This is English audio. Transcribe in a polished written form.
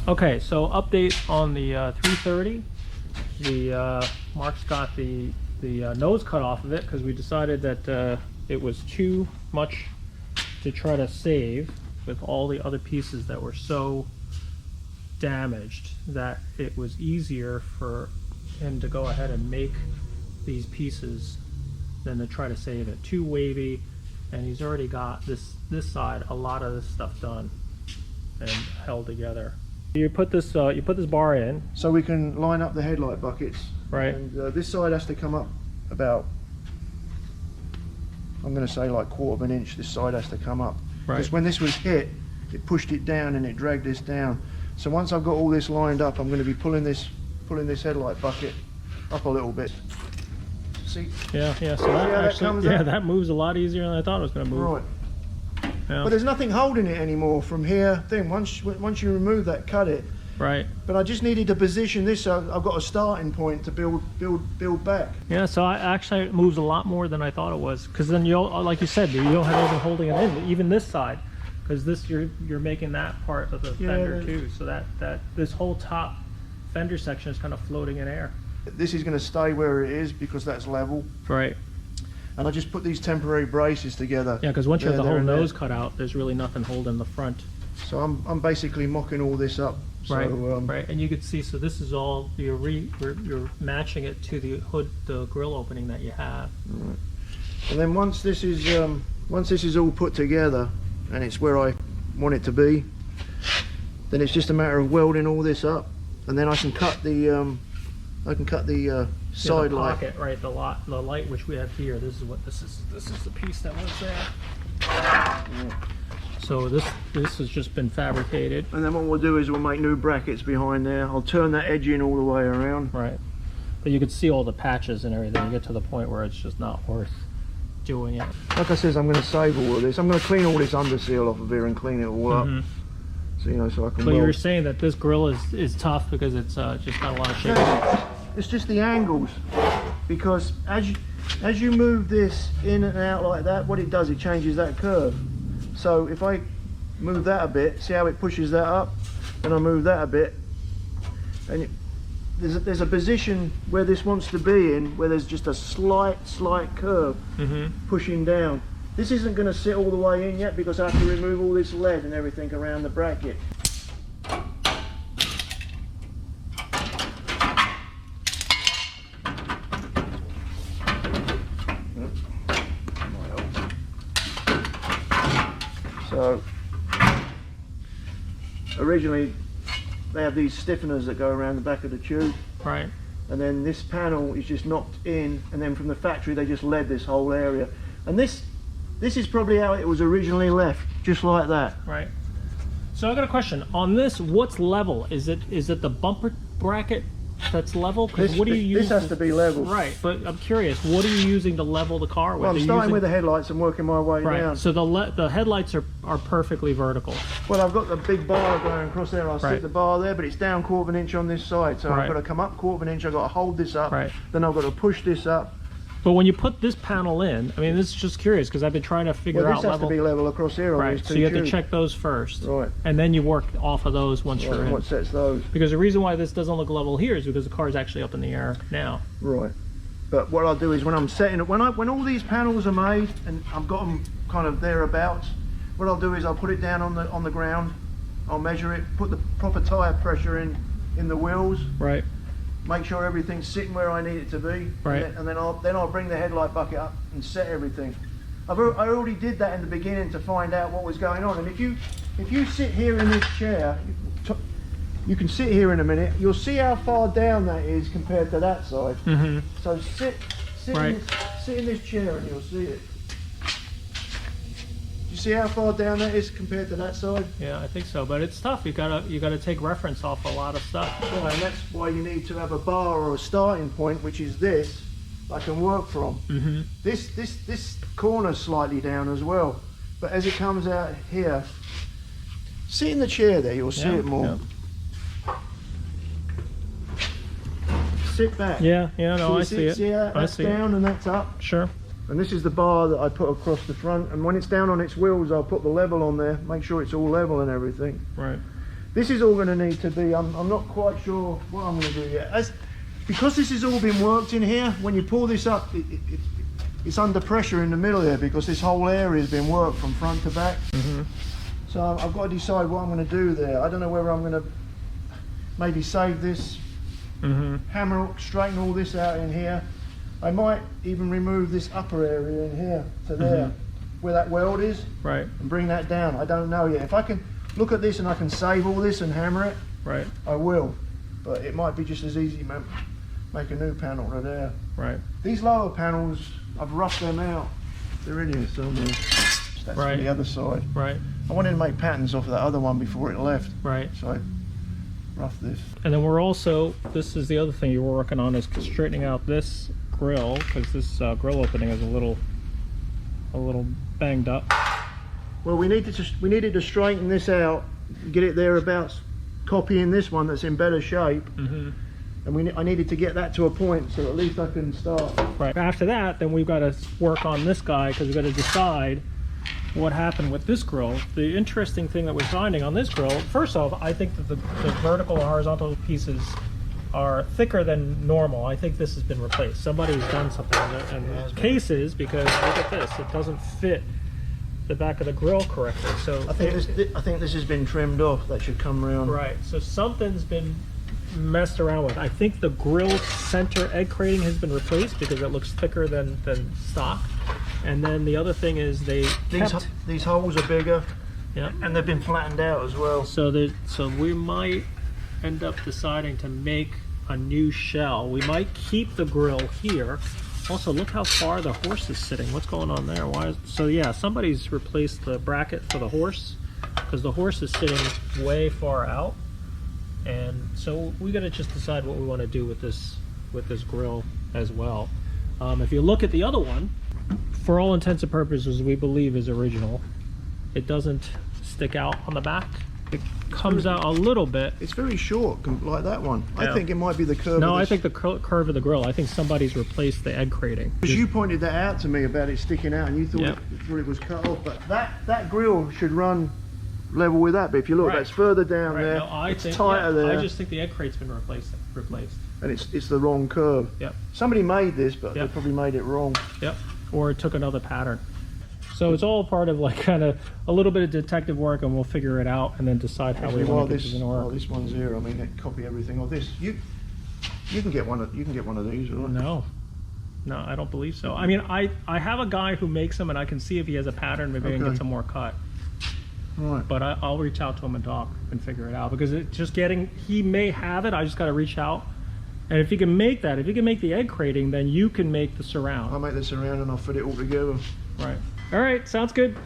Okay, so update on the 330. The Mark's got the nose cut off of it because we decided that it was too much to try to save with all the other pieces that were so damaged that it was easier for him to go ahead and make these pieces than to try to save it. Too wavy, and he's already got this side a lot of this stuff done and held together. You put this bar in so we can line up the headlight buckets, right? And this side has to come up about, I'm going to say like 1/4 of an inch. This side has to come up, right? Because when this was hit, it pushed it down and it dragged this down. So once I've got all this lined up, I'm going to be pulling this headlight bucket up a little bit. See? Yeah. So that actually, that moves a lot easier than I thought it was going to move. Right. Yeah. But there's nothing holding it anymore from here. Once you remove that, cut it. Right. But I just needed to position this so I've got a starting point to build back. Yeah. So it moves a lot more than I thought it was, because then like you said, you don't have anything holding it in, even this side, because this you're making that part of the fender too. So that this whole top fender section is kind of floating in air. This is going to stay where it is because that's level. Right. And I just put these temporary braces together. Yeah, because once you have the whole nose cut out, there's really nothing holding the front. So I'm basically mocking all this up. So, right, right, and you can see. So this is all you're matching it to the hood, the grill opening that you have. Right. And then once this is all put together, and it's where I want it to be, then it's just a matter of welding all this up, and then I can cut the side light. Pocket, right? The light which we have here. This is what this is. This is the piece that was there. Yeah. So this has just been fabricated. And then what we'll do is we'll make new brackets behind there. I'll turn that edge in all the way around. Right. But you can see all the patches and everything. You get to the point where it's just not worth doing it. Like I said, I'm going to save all of this. I'm going to clean all this under seal off of here and clean it all up. So so I can. So you were saying that this grill is tough because it's just got a lot of shape. No, it's just the angles, because as you move this in and out like that, what it does, it changes that curve. So if I move that a bit, see how it pushes that up, and I move that a bit, and there's a position where this wants to be in, where there's just a slight curve pushing down. This isn't going to sit all the way in yet because I have to remove all this lead and everything around the bracket. So originally they have these stiffeners that go around the back of the tube. Right. And then this panel is just knocked in, and then from the factory they just lead this whole area. And this is probably how it was originally left, just like that. Right. So I got a question on this. What's level? Is it the bumper bracket that's level? What do you use? This has to be level. Right. But I'm curious. What are you using to level the car with? Well, I'm starting with the headlights and working my way down. So the headlights are perfectly vertical. Well, I've got the big bar going across there. I'll stick the bar there, but it's down 1/4 of an inch on this side. So I've got to come up 1/4 of an inch. I've got to hold this up. Right. Then I've got to push this up. But when you put this panel in, I mean, this is just curious because I've been trying to figure out level. This has to be level across here on these two so you have to tubes. check those first. Right. And then you work off of those once you're in. What sets those? Because the reason why this doesn't look level here is because the car is actually up in the air now. Right. But what I'll do is when I'm setting it, when all these panels are made and I've got them kind of thereabouts, what I'll do is I'll put it down on the ground. I'll measure it, put the proper tyre pressure in the wheels. Right. Make sure everything's sitting where I need it to be, right? And then I'll bring the headlight bucket up and set everything. I already did that in the beginning to find out what was going on. And if you sit here in this chair, you can sit here in a minute. You'll see how far down that is compared to that side. So sit in this chair and you'll see it. You see how far down that is compared to that side? Yeah, I think so, but it's tough. You gotta take reference off a lot of stuff. Well, and that's why you need to have a bar or a starting point, which is this, I can work from. This corner's slightly down as well, but as it comes out here, sit in the chair there, you'll see it more. Sit back. Yeah, no, I see it. See how that's down and that's up? Sure. And this is the bar that I put across the front, and when it's down on its wheels I'll put the level on there, make sure it's all level and everything. Right. This is all going to need to be, I'm not quite sure what I'm going to do yet. Because this has all been worked in here, when you pull this up, it's under pressure in the middle here because this whole area has been worked from front to back. So I've got to decide what I'm going to do there. I don't know whether I'm going to maybe save this, hammer, straighten all this out in here. I might even remove this upper area in here to there, where that weld is, right, and bring that down. I don't know yet. If I can look at this and I can save all this and hammer it, right, I will. But it might be just as easy to make a new panel to there. Right. These lower panels, I've roughed them out. They're in here somewhere. That's Right. for the other side. Right. I wanted to make patterns off of that other one before it left. Right. So I roughed this. And then we're also, this is the other thing you were working on, is straightening out this grill, because this grill opening is a little banged up. Well, we needed to straighten this out, get it thereabouts, copying this one that's in better shape. And I needed to get that to a point so at least I can start. Right. After that, then we've got to work on this guy, because we've got to decide what happened with this grill. The interesting thing that we're finding on this grill, first off, I think that the vertical and horizontal pieces are thicker than normal. I think this has been replaced. Somebody's done something in the cases, because look at this, it doesn't fit the back of the grill correctly. So I think this has been trimmed off. That should come around. Right. So something's been messed around with. I think the grill center egg crating has been replaced because it looks thicker than stock. And then the other thing is these holes are bigger. Yeah. And they've been flattened out as well. So we might end up deciding to make a new shell. We might keep the grill here. Also, look how far the horse is sitting. What's going on there? So yeah, somebody's replaced the bracket for the horse, because the horse is sitting way far out. And so we got to just decide what we want to do with this grill as well. If you look at the other one, for all intents and purposes, we believe is original. It doesn't stick out on the back. It comes out a little bit. It's very short, like that one. Yeah. I think it might be the curve. No, I think the curve of the grill. I think somebody's replaced the egg crating. Because you pointed that out to me about it sticking out, and you thought, it was cut off. But that grill should run level with that. But if you look, that's further down there. No, it's tighter there. I just think the egg crate's been replaced. And it's the wrong curve. Yep. Somebody made this, but they probably made it wrong. Yep. Or it took another pattern. So it's all part of like kind of a little bit of detective work, and we'll figure it out and then decide how we want to get this in order. This one's here. I mean, copy everything of this. You can get one of these, right? No, I don't believe so. I mean, I have a guy who makes them, and I can see if he has a pattern. Maybe I can get some more cut. Right. But I'll reach out to him and talk and figure it out, because it's just he may have it. I just got to reach out. And if he can make that, if he can make the egg crating, then you can make the surround. I'll make the surround and I'll fit it all together. Right. All right, sounds good.